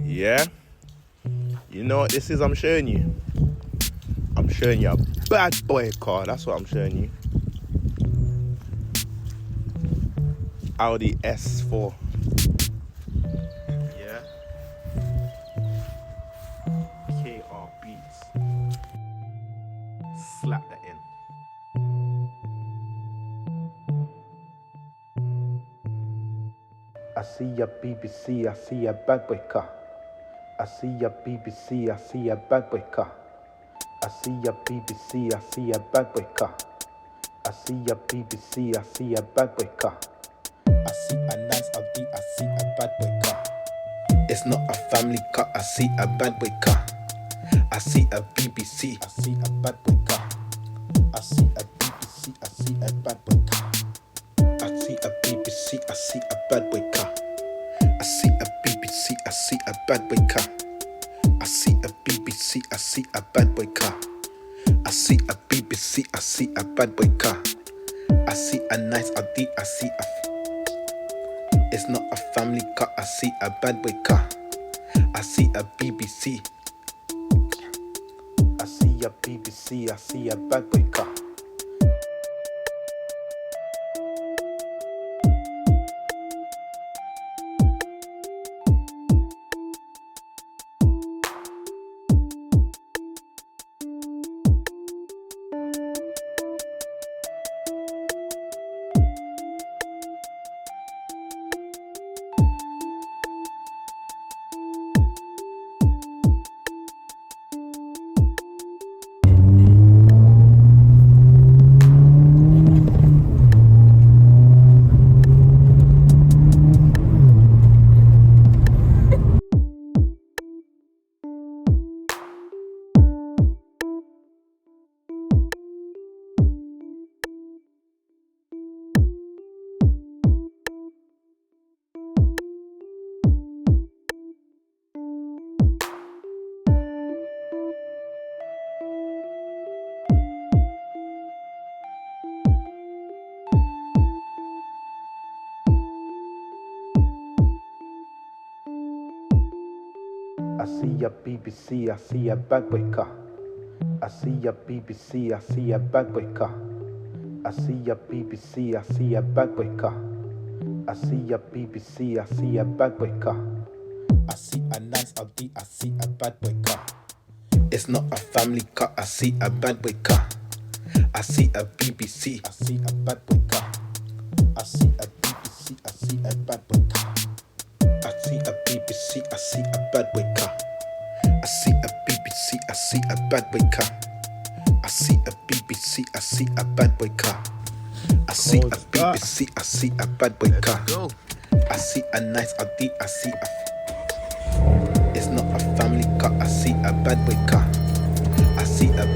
Yeah? You know what this is I'm showing you? I'm showing you a bad boy car. That's what I'm showing you. Audi A4. Yeah? KR Beats. Slap that in. I see a BBC, I see a bad boy car. I see a BBC, I see a bad boy car. I see a BBC, I see a bad boy car. I see a BBC, I see a bad boy car. I see a nice Audi, I see a bad boy car. It's not a family car, I see a bad boy car. I see a BBC, I see a bad boy car. I see a BBC, I see a bad boy car. I see a BBC, I see a bad boy car. I see a BBC, I see a bad boy car. I see a BBC, I see a bad boy car. I see a BBC, I see a bad boy car. I see a nice Audi, I see a... It's not a family car, I see a bad boy car. I see a BBC. I see a BBC, I see a bad boy car. I see a BBC, I see a bad boy car. I see a BBC, I see a bad boy car. I see a BBC, I see a bad boy car. I see a BBC, I see a bad boy car. I see a nice Audi, I see a bad boy car. It's not a family car, I see a bad boy car. I see a BBC, I see a bad boy car. I see a BBC, I see a bad boy car. I see a BBC, I see a bad boy car. I see a BBC, I see a bad boy car. I see a BBC, I see a bad boy car. I see a BBC, I see a bad boy car. I see a nice Audi, I see a... It's not a family car, I see a bad boy car. I see a